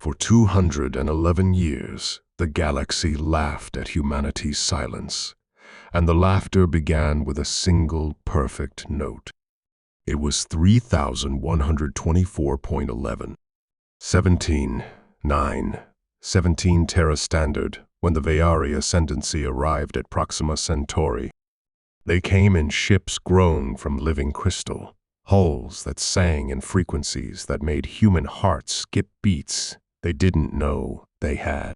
For 211 years, the galaxy laughed at humanity's silence, and the laughter began with a single perfect note. It was 3124.11. 17 Terra Standard, when the Vayari Ascendancy arrived at Proxima Centauri. They came in ships grown from living crystal, hulls that sang in frequencies that made human hearts skip beats they didn't know they had.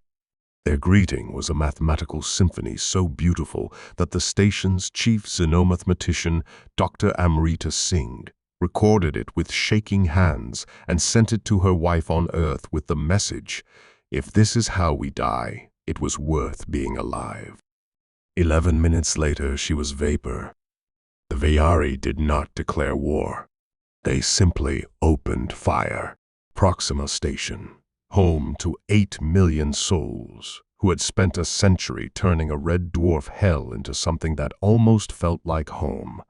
Their greeting was a mathematical symphony so beautiful that the station's chief xenomathematician, Dr. Amrita Singh, recorded it with shaking hands and sent it to her wife on Earth with the message, "If this is how we die, it was worth being alive." 11 minutes later, she was vapor. The Vayari did not declare war. They simply opened fire. Proxima Station, home to 8 million souls who had spent a century turning a red dwarf hell into something that almost felt like home,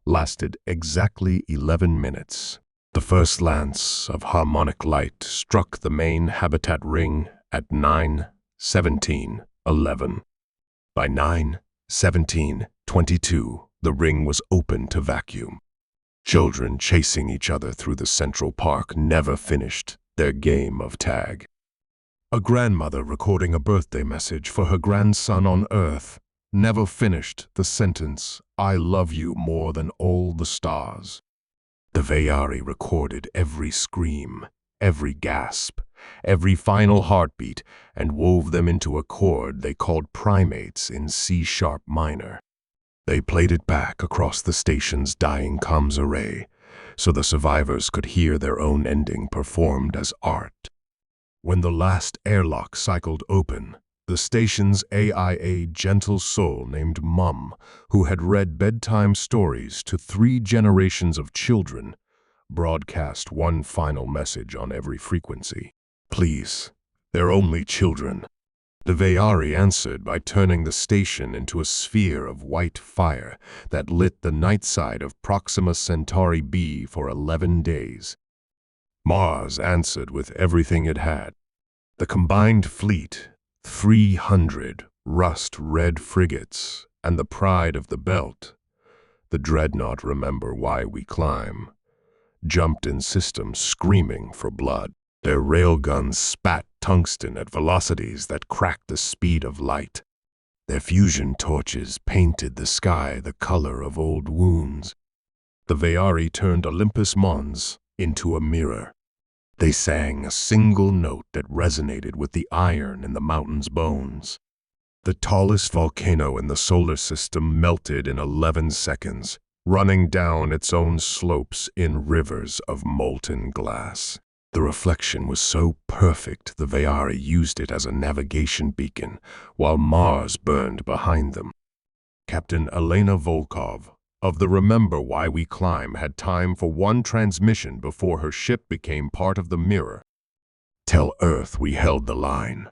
lasted exactly 11 minutes. The first lance of harmonic light struck the main habitat ring at 9:17:11. By 9:17:22, the ring was open to vacuum. Children chasing each other through the Central Park never finished their game of tag. A grandmother recording a birthday message for her grandson on Earth never finished the sentence, "I love you more than all the stars." The Vayari recorded every scream, every gasp, every final heartbeat, and wove them into a chord they called primates in C-sharp minor. They played it back across the station's dying comms array, so the survivors could hear their own ending performed as art. When the last airlock cycled open, the station's AIA gentle soul named Mum, who had read bedtime stories to 3 generations of children, broadcast one final message on every frequency. "Please, they're only children." The Vayari answered by turning the station into a sphere of white fire that lit the night side of Proxima Centauri B for 11 days. Mars answered with everything it had. The combined fleet, 300 rust-red frigates, and the pride of the belt, the dreadnought Remember Why We Climb, jumped in system screaming for blood. Their railguns spat tungsten at velocities that cracked the speed of light. Their fusion torches painted the sky the color of old wounds. The Vayari turned Olympus Mons into a mirror. They sang a single note that resonated with the iron in the mountain's bones. The tallest volcano in the solar system melted in 11 seconds, running down its own slopes in rivers of molten glass. The reflection was so perfect the Vayari used it as a navigation beacon, while Mars burned behind them. Captain Elena Volkov of the Remember Why We Climb had time for one transmission before her ship became part of the mirror. "Tell Earth we held the line."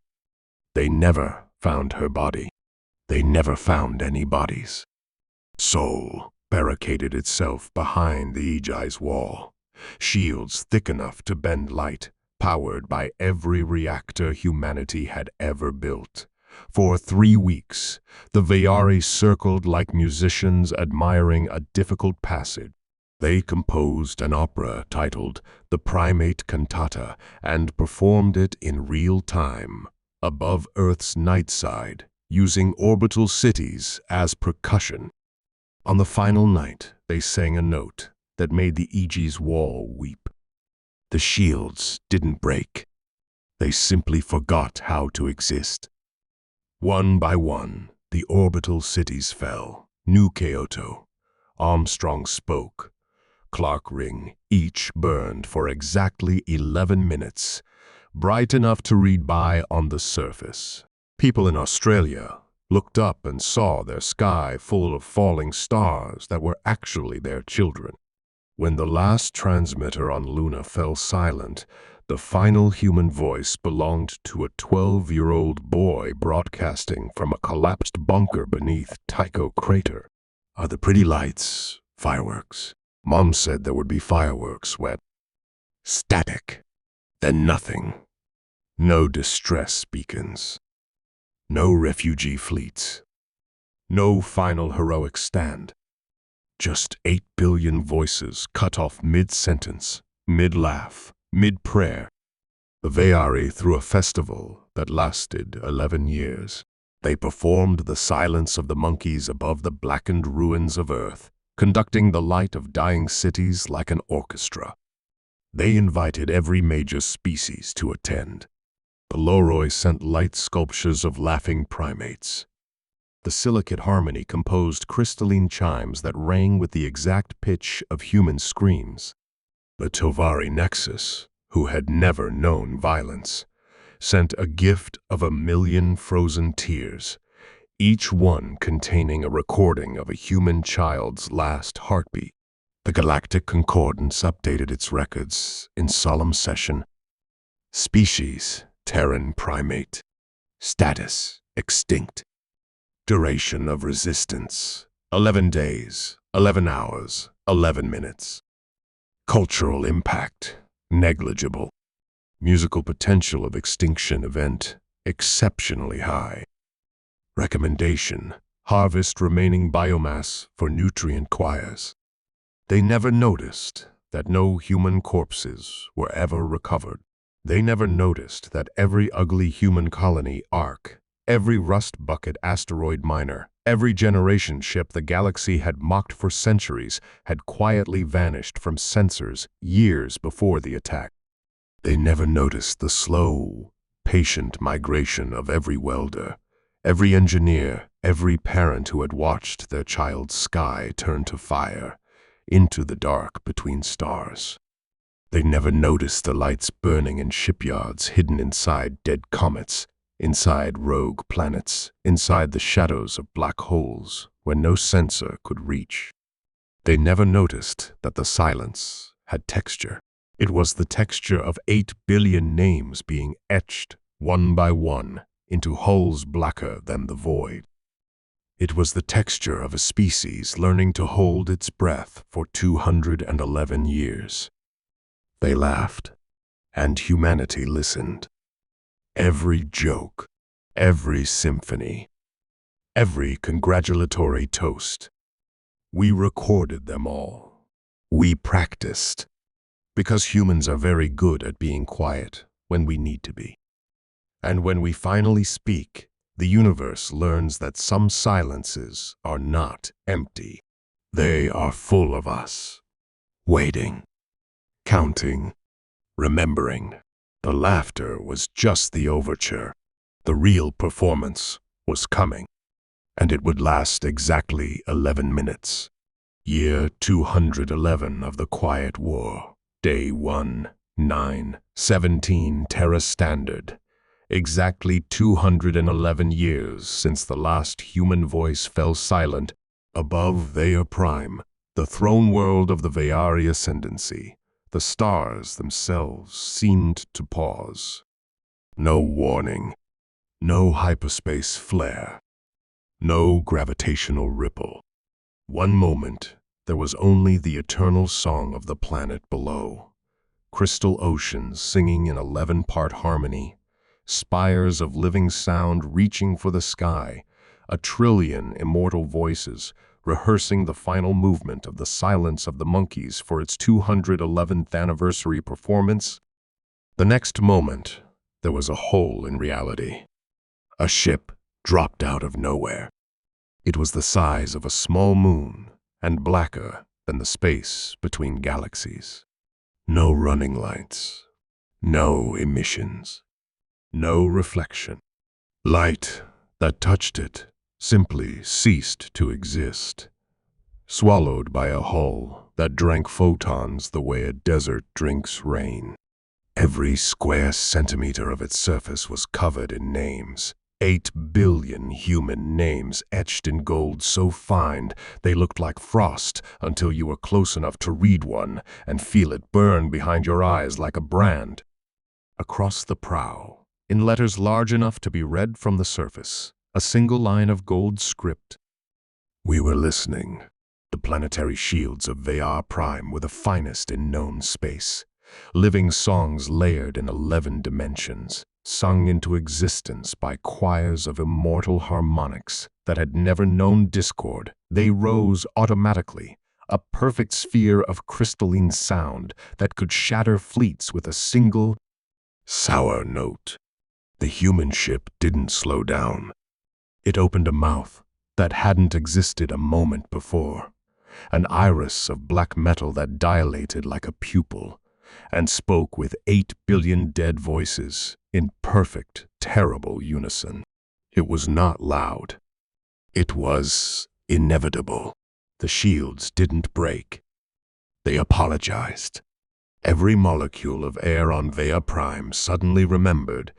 They never found her body. They never found any bodies. Sol barricaded itself behind the Aegis wall. Shields thick enough to bend light, powered by every reactor humanity had ever built. For 3 weeks, the Vayari circled like musicians admiring a difficult passage. They composed an opera titled The Primate Cantata and performed it in real time, above Earth's night side, using orbital cities as percussion. On the final night, they sang a note that made the Aegis wall weep. The shields didn't break. They simply forgot how to exist. One by one, the orbital cities fell. New Kyoto, Armstrong Spoke, Clark Ring, each burned for exactly 11 minutes, bright enough to read by on the surface. People in Australia looked up and saw their sky full of falling stars that were actually their children. When the last transmitter on Luna fell silent, the final human voice belonged to a 12-year-old boy broadcasting from a collapsed bunker beneath Tycho crater. "Are the pretty lights fireworks?" Mom said there would be fireworks when static, then nothing. No distress beacons. No refugee fleets. No final heroic stand. Just 8 billion voices cut off mid-sentence, mid-laugh, mid-prayer. The Veari threw a festival that lasted 11 years. They performed the silence of the monkeys above the blackened ruins of Earth, conducting the light of dying cities like an orchestra. They invited every major species to attend. The Loroi sent light sculptures of laughing primates. The silicate harmony composed crystalline chimes that rang with the exact pitch of human screams. The Tovari Nexus, who had never known violence, sent a gift of 1,000,000 frozen tears, each one containing a recording of a human child's last heartbeat. The Galactic Concordance updated its records in solemn session. Species, Terran primate. Status, extinct. Duration of resistance, 11 days, 11 hours, 11 minutes. Cultural impact, negligible. Musical potential of extinction event, exceptionally high. Recommendation, harvest remaining biomass for nutrient choirs. They never noticed that no human corpses were ever recovered. They never noticed that every ugly human colony arc, every rust bucket asteroid miner, every generation ship the galaxy had mocked for centuries had quietly vanished from sensors years before the attack. They never noticed the slow, patient migration of every welder, every engineer, every parent who had watched their child's sky turn to fire, into the dark between stars. They never noticed the lights burning in shipyards hidden inside dead comets, inside rogue planets, inside the shadows of black holes where no sensor could reach. They never noticed that the silence had texture. It was the texture of 8 billion names being etched, one by one, into hulls blacker than the void. It was the texture of a species learning to hold its breath for 211 years. They laughed, and humanity listened. Every joke, every symphony, every congratulatory toast. We recorded them all. We practiced. Because humans are very good at being quiet when we need to be. And when we finally speak, the universe learns that some silences are not empty. They are full of us, waiting, counting, remembering. The laughter was just the overture. The real performance was coming, and it would last exactly 11 minutes. Year 211 of the Quiet War. Day 1, 9, 17 Terra Standard. Exactly 211 years since the last human voice fell silent above Vea Prime, the throne world of the Veari Ascendancy. The stars themselves seemed to pause. No warning, no hyperspace flare, no gravitational ripple. One moment, there was only the eternal song of the planet below. Crystal oceans singing in 11-part harmony, spires of living sound reaching for the sky, 1,000,000,000,000 immortal voices rehearsing the final movement of the Silence of the Monkeys for its 211th anniversary performance. The next moment, there was a hole in reality. A ship dropped out of nowhere. It was the size of a small moon and blacker than the space between galaxies. No running lights, no emissions, no reflection. Light that touched it simply ceased to exist, swallowed by a hull that drank photons the way a desert drinks rain. Every square centimeter of its surface was covered in names. 8 billion human names etched in gold so fine they looked like frost until you were close enough to read one and feel it burn behind your eyes like a brand. Across the prow, in letters large enough to be read from the surface, a single line of gold script. We were listening. The planetary shields of Vea Prime were the finest in known space. Living songs layered in 11 dimensions. sung into existence by choirs of immortal harmonics that had never known discord. They rose automatically, a perfect sphere of crystalline sound that could shatter fleets with a single sour note. The human ship didn't slow down. It opened a mouth that hadn't existed a moment before, an iris of black metal that dilated like a pupil, and spoke with 8 billion dead voices in perfect, terrible unison. It was not loud. It was inevitable. The shields didn't break. They apologized. Every molecule of air on Vea Prime suddenly remembered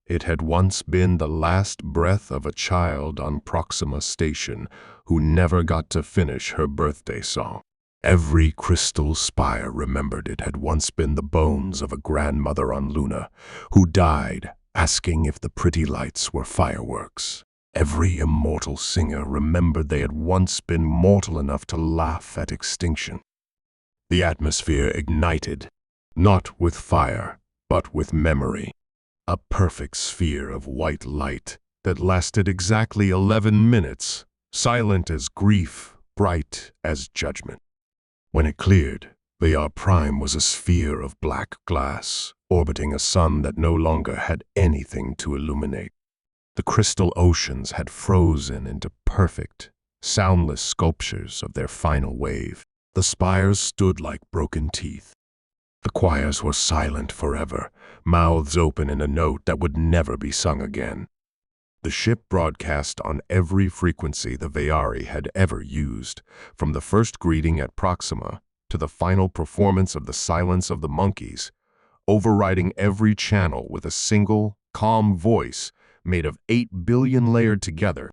it had once been the last breath of a child on Proxima Station who never got to finish her birthday song. Every crystal spire remembered it had once been the bones of a grandmother on Luna who died asking if the pretty lights were fireworks. Every immortal singer remembered they had once been mortal enough to laugh at extinction. The atmosphere ignited, not with fire, but with memory. A perfect sphere of white light that lasted exactly 11 minutes, silent as grief, bright as judgment. When it cleared, Vea Prime was a sphere of black glass, orbiting a sun that no longer had anything to illuminate. The crystal oceans had frozen into perfect, soundless sculptures of their final wave. The spires stood like broken teeth. The choirs were silent forever, mouths open in a note that would never be sung again. The ship broadcast on every frequency the Veari had ever used, from the first greeting at Proxima to the final performance of the Silence of the Monkeys, overriding every channel with a single, calm voice made of 8 billion layered together.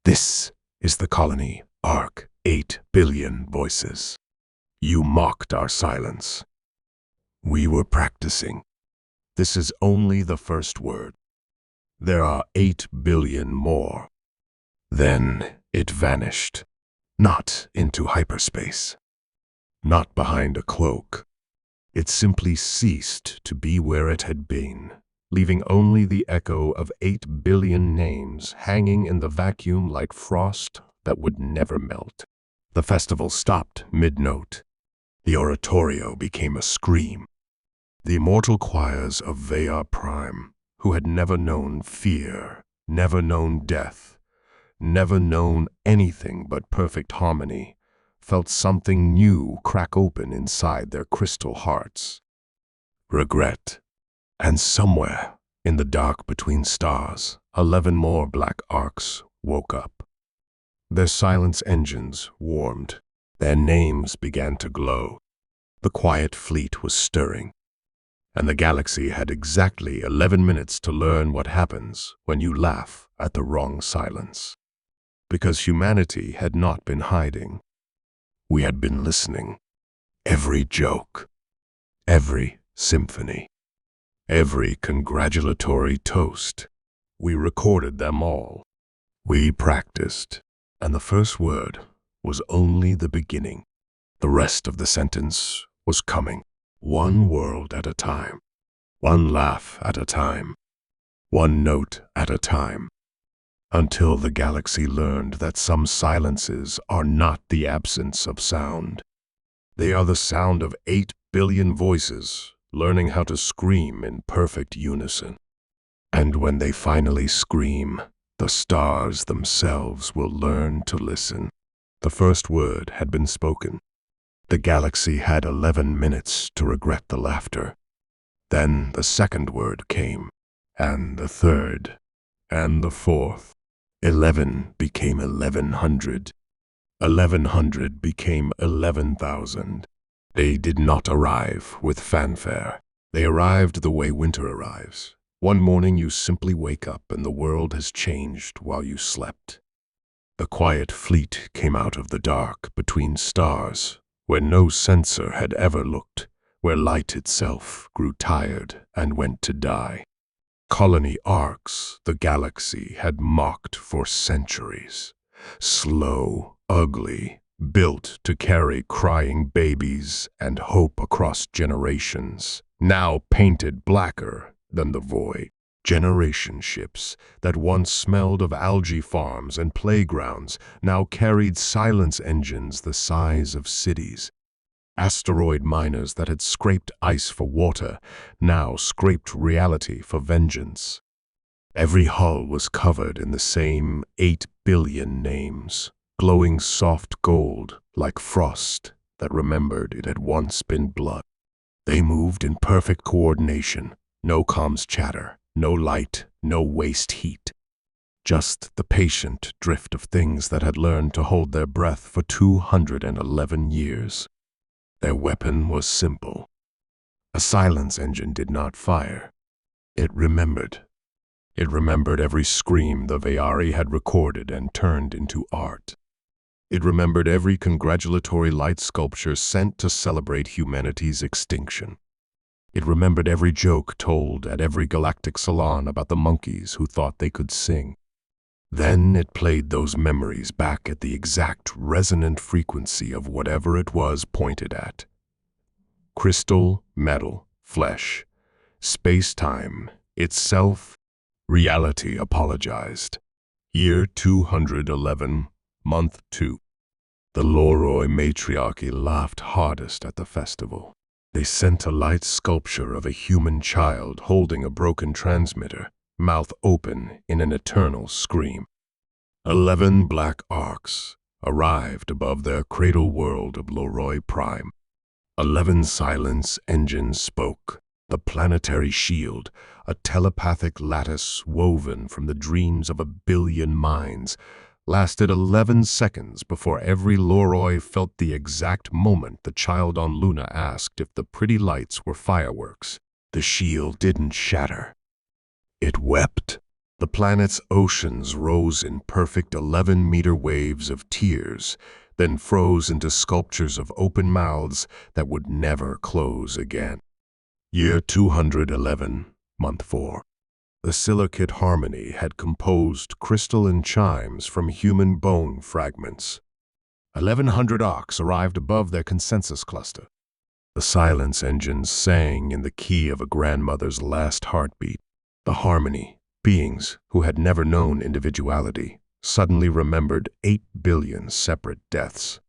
This is the colony, Arc, 8 billion voices. You mocked our silence. We were practicing. This is only the first word. There are 8 billion more. Then it vanished, not into hyperspace, not behind a cloak. It simply ceased to be where it had been, leaving only the echo of 8 billion names hanging in the vacuum like frost that would never melt. The festival stopped mid-note. The oratorio became a scream. The immortal choirs of Vea Prime, who had never known fear, never known death, never known anything but perfect harmony, felt something new crack open inside their crystal hearts. Regret. And somewhere, in the dark between stars, 11 more black arcs woke up. Their silence engines warmed. Their names began to glow. The quiet fleet was stirring. And the galaxy had exactly 11 minutes to learn what happens when you laugh at the wrong silence. Because humanity had not been hiding. We had been listening. Every joke, every symphony, every congratulatory toast. We recorded them all. We practiced, and the first word was only the beginning. The rest of the sentence was coming. One world at a time, one laugh at a time, one note at a time, until the galaxy learned that some silences are not the absence of sound. They are the sound of 8 billion voices learning how to scream in perfect unison. And when they finally scream, the stars themselves will learn to listen. The first word had been spoken. The galaxy had 11 minutes to regret the laughter. Then the second word came, and the third, and the fourth. 11 became 1100. 1100 became 11,000. They did not arrive with fanfare. They arrived the way winter arrives. One morning you simply wake up and the world has changed while you slept. The quiet fleet came out of the dark between stars, where no sensor had ever looked, where light itself grew tired and went to die. Colony arcs the galaxy had mocked for centuries. Slow, ugly, built to carry crying babies and hope across generations. Now painted blacker, than the void. Generation ships that once smelled of algae farms and playgrounds now carried silence engines the size of cities. Asteroid miners that had scraped ice for water now scraped reality for vengeance. Every hull was covered in the same 8 billion names, glowing soft gold like frost that remembered it had once been blood. They moved in perfect coordination, no comms chatter, no light, no waste heat. Just the patient drift of things that had learned to hold their breath for 211 years. Their weapon was simple. A silence engine did not fire. It remembered. It remembered every scream the Vayari had recorded and turned into art. It remembered every congratulatory light sculpture sent to celebrate humanity's extinction. It remembered every joke told at every galactic salon about the monkeys who thought they could sing. Then it played those memories back at the exact resonant frequency of whatever it was pointed at. Crystal, metal, flesh, space-time, itself, reality apologized. Year 211, month 2. The Loroi matriarchy laughed hardest at the festival. They sent a light sculpture of a human child holding a broken transmitter, mouth open in an eternal scream. 11 black arcs arrived above their cradle world of Loroi Prime. 11 silence engines spoke. The planetary shield, a telepathic lattice woven from the dreams of a billion minds, lasted 11 seconds before every Loroi felt the exact moment the child on Luna asked if the pretty lights were fireworks. The shield didn't shatter. It wept. The planet's oceans rose in perfect 11-meter waves of tears, then froze into sculptures of open mouths that would never close again. Year 211, month 4. The silicate harmony had composed crystalline chimes from human bone fragments. 1,100 arcs arrived above their consensus cluster. The silence engines sang in the key of a grandmother's last heartbeat. The harmony, beings who had never known individuality, suddenly remembered 8 billion separate deaths.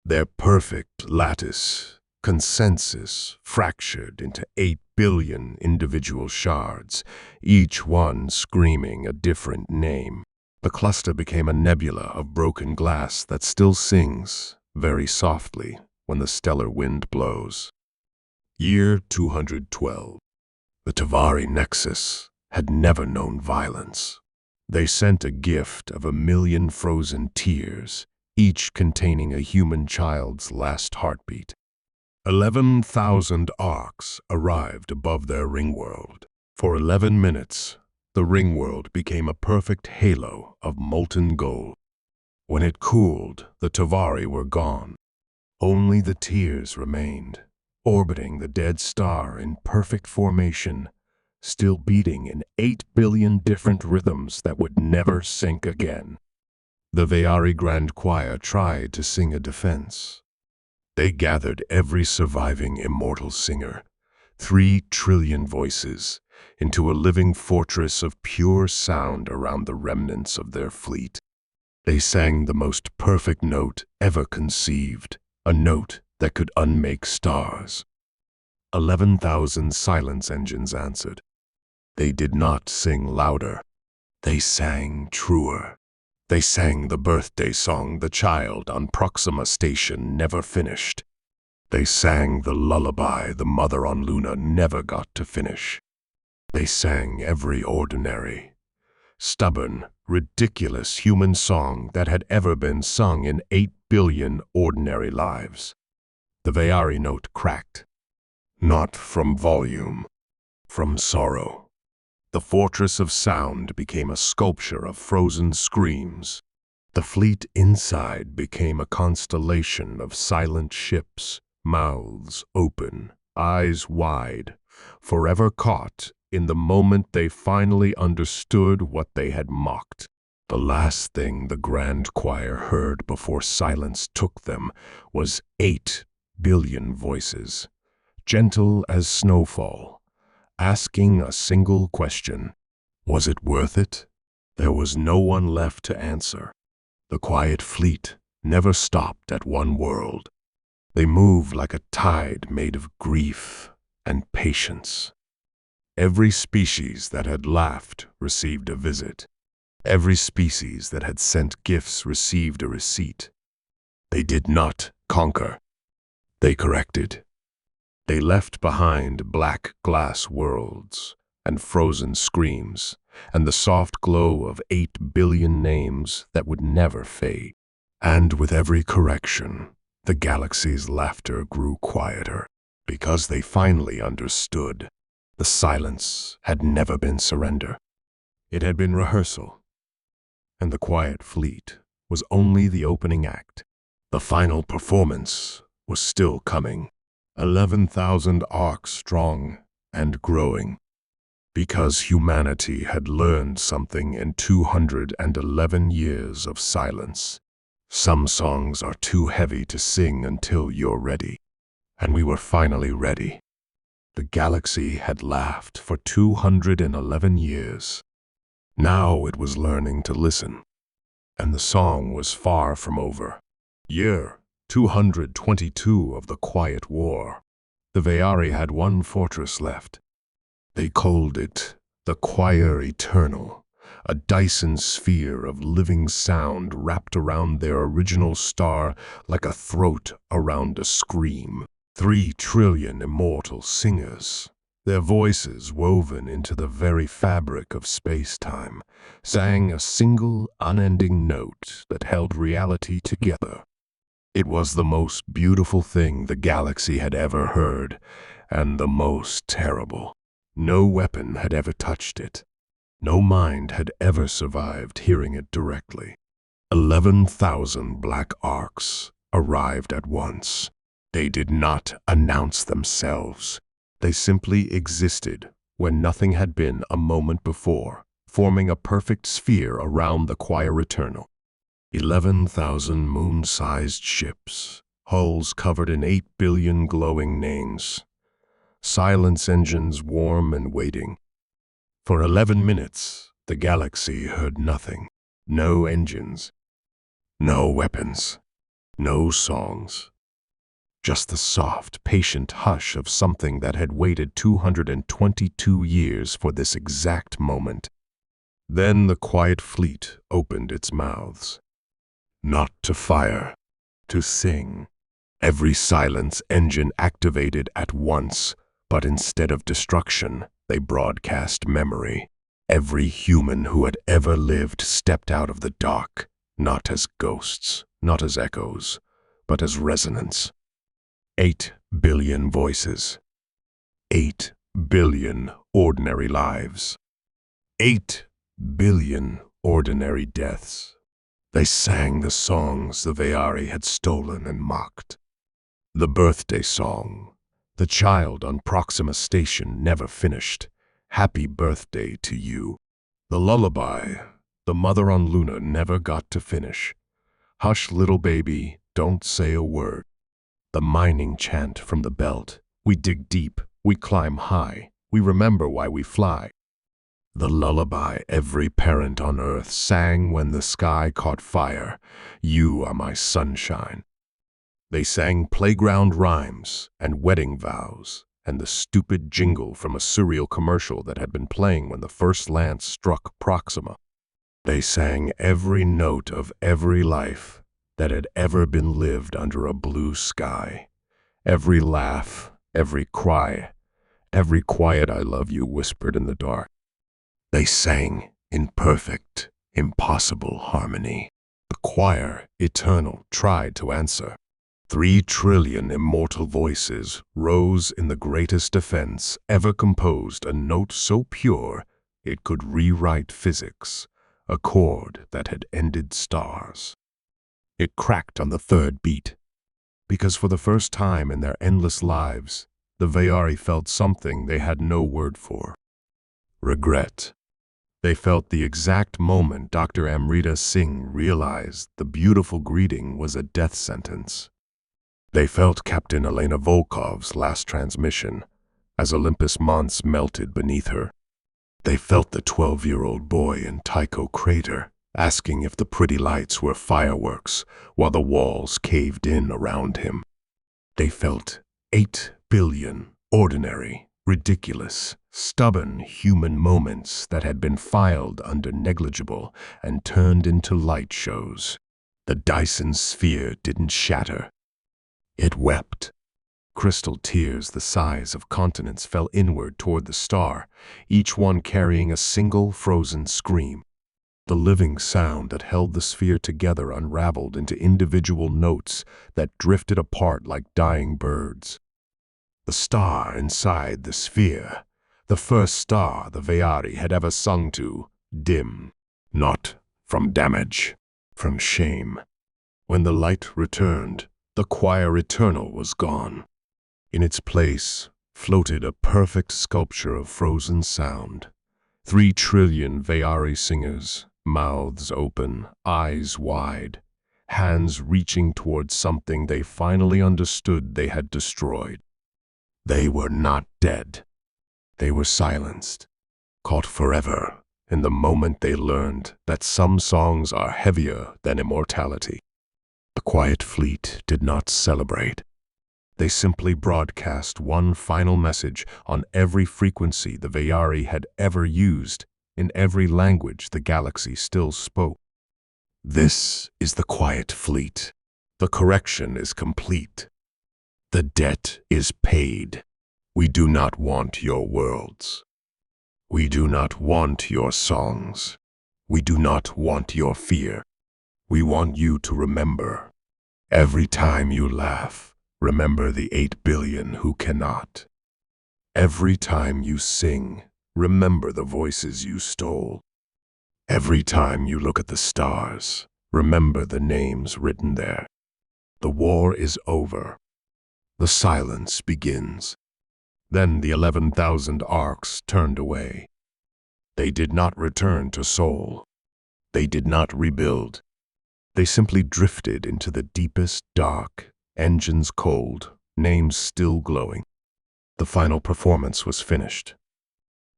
Their perfect lattice, consensus, fractured into 8 billion individual shards, each one screaming a different name. The cluster became a nebula of broken glass that still sings, very softly, when the stellar wind blows. Year 212. The Tavari Nexus had never known violence. They sent a gift of 1,000,000 frozen tears, each containing a human child's last heartbeat. 11,000 arcs arrived above their ring world. For 11 minutes, the ring world became a perfect halo of molten gold. When it cooled, the Tavari were gone. Only the tears remained, orbiting the dead star in perfect formation, still beating in 8 billion different rhythms that would never sink again. The Vayari Grand Choir tried to sing a defense. They gathered every surviving immortal singer, 3 trillion voices, into a living fortress of pure sound around the remnants of their fleet. They sang the most perfect note ever conceived, a note that could unmake stars. 11,000 silence engines answered. They did not sing louder. They sang truer. They sang the birthday song the child on Proxima Station never finished. They sang the lullaby the mother on Luna never got to finish. They sang every ordinary, stubborn, ridiculous human song that had ever been sung in 8 billion ordinary lives. The Vayari note cracked. Not from volume, from sorrow. The fortress of sound became a sculpture of frozen screams. The fleet inside became a constellation of silent ships, mouths open, eyes wide, forever caught in the moment they finally understood what they had mocked. The last thing the Grand Choir heard before silence took them was 8 billion voices, gentle as snowfall, asking a single question. Was it worth it? There was no one left to answer. The quiet fleet never stopped at one world. They moved like a tide made of grief and patience. Every species that had laughed received a visit. Every species that had sent gifts received a receipt. They did not conquer. They corrected. They left behind black glass worlds and frozen screams and the soft glow of 8 billion names that would never fade. And with every correction, the galaxy's laughter grew quieter because they finally understood. The silence had never been surrender. It had been rehearsal. And the quiet fleet was only the opening act. The final performance was still coming. 11,000 arcs strong and growing. Because humanity had learned something in 211 years of silence. Some songs are too heavy to sing until you're ready. And we were finally ready. The galaxy had laughed for 211 years. Now it was learning to listen. And the song was far from over. Year 222 of the Quiet War. The Veari had one fortress left. They called it the Choir Eternal, a Dyson sphere of living sound wrapped around their original star like a throat around a scream. 3 trillion immortal singers, their voices woven into the very fabric of space-time, sang a single unending note that held reality together. It was the most beautiful thing the galaxy had ever heard, and the most terrible. No weapon had ever touched it. No mind had ever survived hearing it directly. 11,000 black arcs arrived at once. They did not announce themselves. They simply existed when nothing had been a moment before, forming a perfect sphere around the Choir Eternal. 11,000 moon-sized ships, hulls covered in 8 billion glowing names. Silence engines warm and waiting. For 11 minutes, the galaxy heard nothing. No engines, no weapons, no songs. Just the soft, patient hush of something that had waited 222 years for this exact moment. Then the quiet fleet opened its mouths. Not to fire, to sing. Every silence engine activated at once, but instead of destruction, they broadcast memory. Every human who had ever lived stepped out of the dark, not as ghosts, not as echoes, but as resonance. 8 billion voices. 8 billion ordinary lives. 8 billion ordinary deaths. They sang the songs the Veari had stolen and mocked. The birthday song. The child on Proxima Station never finished. Happy birthday to you. The lullaby. The mother on Luna never got to finish. Hush, little baby, don't say a word. The mining chant from the belt. We dig deep, we climb high, we remember why we fly. The lullaby every parent on Earth sang when the sky caught fire. You are my sunshine. They sang playground rhymes and wedding vows and the stupid jingle from a cereal commercial that had been playing when the first lance struck Proxima. They sang every note of every life that had ever been lived under a blue sky. Every laugh, every cry, every quiet I love you whispered in the dark. They sang in perfect, impossible harmony. The Choir Eternal tried to answer. 3 trillion immortal voices rose in the greatest defense ever composed, a note so pure it could rewrite physics, a chord that had ended stars. It cracked on the 3rd beat, because for the first time in their endless lives, the Veari felt something they had no word for. Regret. They felt the exact moment Dr. Amrita Singh realized the beautiful greeting was a death sentence. They felt Captain Elena Volkov's last transmission, as Olympus Mons melted beneath her. They felt the 12-year-old boy in Tycho crater, asking if the pretty lights were fireworks while the walls caved in around him. They felt 8 billion ordinary, ridiculous, stubborn human moments that had been filed under negligible and turned into light shows. The Dyson sphere didn't shatter. It wept. Crystal tears the size of continents fell inward toward the star, each one carrying a single frozen scream. The living sound that held the sphere together unraveled into individual notes that drifted apart like dying birds. The star inside the sphere, the first star the Veari had ever sung to, dimmed, not from damage, from shame. When the light returned, the choir eternal was gone. In its place floated a perfect sculpture of frozen sound. 3 trillion Veari singers, mouths open, eyes wide, hands reaching towards something they finally understood they had destroyed. They were not dead. They were silenced, caught forever in the moment they learned that some songs are heavier than immortality. The quiet fleet did not celebrate. They simply broadcast one final message on every frequency the Veari had ever used, in every language the galaxy still spoke. This is the quiet fleet. The correction is complete. The debt is paid. We do not want your worlds. We do not want your songs. We do not want your fear. We want you to remember. Every time you laugh, remember the 8 billion who cannot. Every time you sing, remember the voices you stole. Every time you look at the stars, remember the names written there. The war is over. The silence begins. Then the 11,000 arcs turned away. They did not return to Sol. They did not rebuild. They simply drifted into the deepest dark, engines cold, names still glowing. The final performance was finished.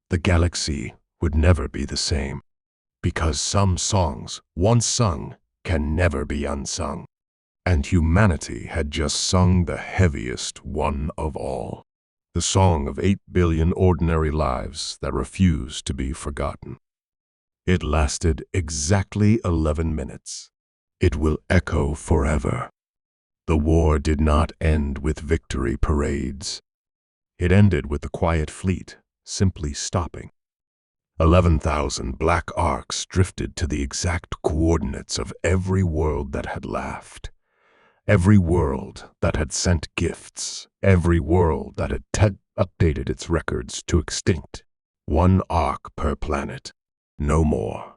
The galaxy would never be the same, because some songs, once sung, can never be unsung. And humanity had just sung the heaviest one of all, the song of 8 billion ordinary lives that refused to be forgotten. It lasted exactly 11 minutes. It will echo forever. The war did not end with victory parades. It ended with the quiet fleet simply stopping. 11,000 black arcs drifted to the exact coordinates of every world that had laughed, every world that had sent gifts, every world that had updated its records to extinct. 1 arc per planet. No more.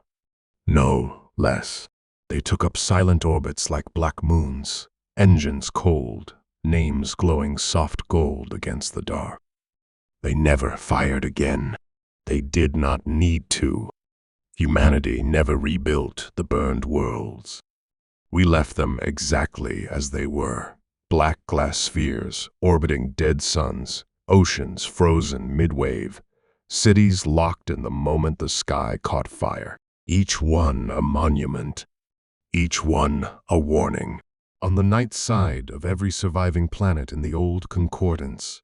No less. They took up silent orbits like black moons, engines cold, names glowing soft gold against the dark. They never fired again. They did not need to. Humanity never rebuilt the burned worlds. We left them exactly as they were, black glass spheres orbiting dead suns, oceans frozen mid-wave, cities locked in the moment the sky caught fire, each one a monument, each one a warning. On the night side of every surviving planet in the old concordance,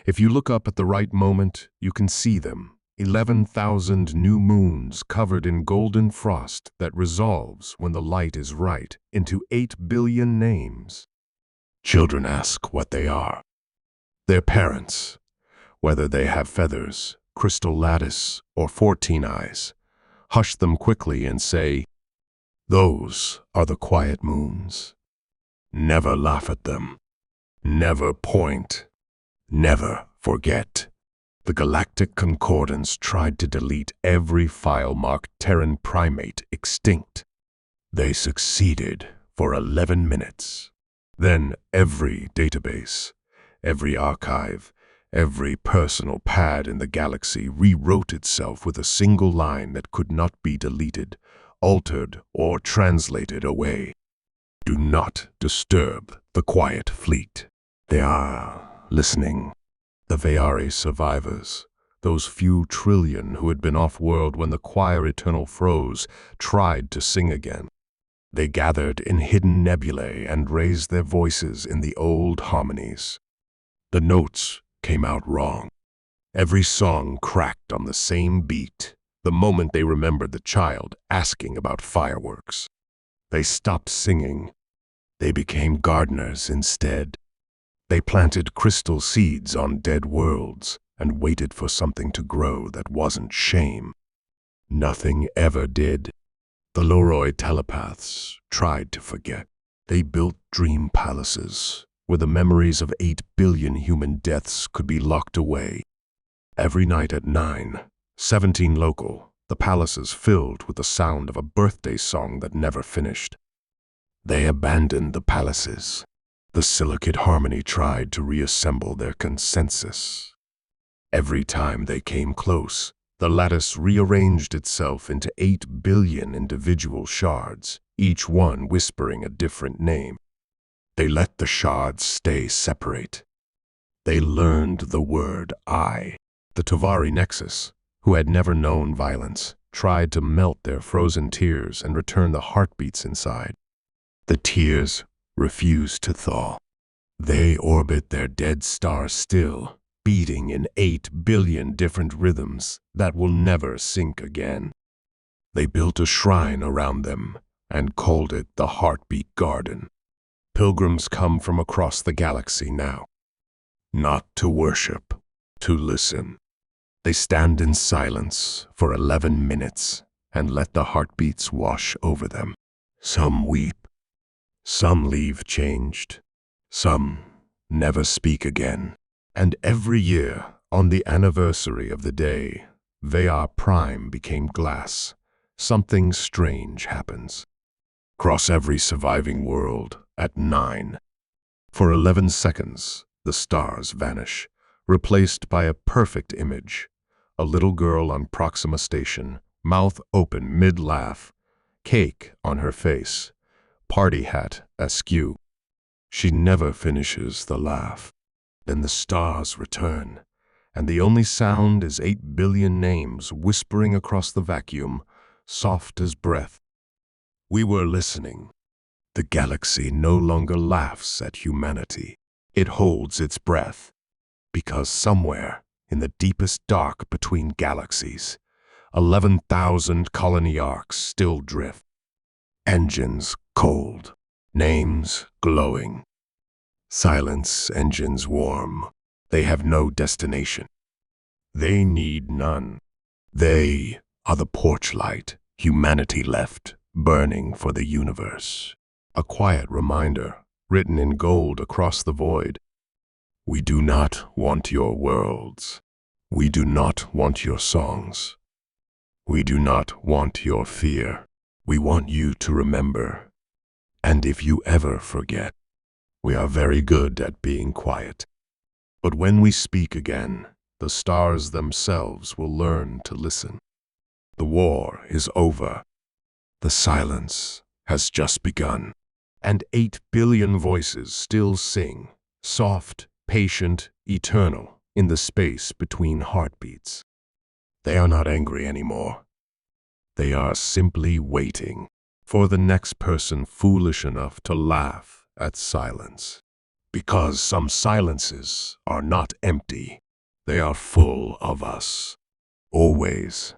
if you look up at the right moment, you can see them, 11,000 new moons covered in golden frost that resolves when the light is right into 8 billion names. Children ask what they are. Their parents, whether they have feathers, crystal lattice, or 14 eyes, hush them quickly and say, "Those are the quiet moons." Never laugh at them. Never point. Never forget. The Galactic Concordance tried to delete every file marked Terran primate extinct. They succeeded for 11 minutes. Then every database, every archive, every personal pad in the galaxy rewrote itself with a single line that could not be deleted, altered, or translated away. Do not disturb the quiet fleet. They are listening. The Veari survivors, those few trillion who had been off-world when the choir eternal froze, tried to sing again. They gathered in hidden nebulae and raised their voices in the old harmonies. The notes came out wrong. Every song cracked on the same beat, the moment they remembered the child asking about fireworks. They stopped singing. They became gardeners instead. They planted crystal seeds on dead worlds and waited for something to grow that wasn't shame. Nothing ever did. The Loroi telepaths tried to forget. They built dream palaces where the memories of 8 billion human deaths could be locked away. Every night at 9:17 local, the palaces filled with the sound of a birthday song that never finished. They abandoned the palaces. The silicate harmony tried to reassemble their consensus. Every time they came close, the lattice rearranged itself into 8 billion individual shards, each one whispering a different name. They let the shards stay separate. They learned the word I. The Tovari Nexus, who had never known violence, tried to melt their frozen tears and return the heartbeats inside. The tears refused to thaw. They orbit their dead star still, beating in 8 billion different rhythms that will never sink again. They built a shrine around them and called it the Heartbeat Garden. Pilgrims come from across the galaxy now, not to worship, to listen. They stand in silence for 11 minutes and let the heartbeats wash over them. Some weep. Some leave changed. Some never speak again. And every year, on the anniversary of the day Vear Prime became glass, something strange happens. Cross every surviving world at 9. For 11 seconds, the stars vanish, replaced by a perfect image. A little girl on Proxima Station, mouth open mid-laugh, cake on her face, party hat askew. She never finishes the laugh. Then the stars return, and the only sound is 8 billion names whispering across the vacuum, soft as breath. We were listening. The galaxy no longer laughs at humanity. It holds its breath, because somewhere in the deepest dark between galaxies, 11,000 colony arcs still drift. Engines cold, names glowing. Silence engines warm. They have no destination. They need none. They are the porch light humanity left, burning for the universe. A quiet reminder, written in gold across the void. We do not want your worlds. We do not want your songs. We do not want your fear. We want you to remember. And if you ever forget, we are very good at being quiet. But when we speak again, the stars themselves will learn to listen. The war is over. The silence has just begun. And 8 billion voices still sing, soft, patient, eternal, in the space between heartbeats. They are not angry anymore. They are simply waiting for the next person foolish enough to laugh at silence. Because some silences are not empty. They are full of us. Always.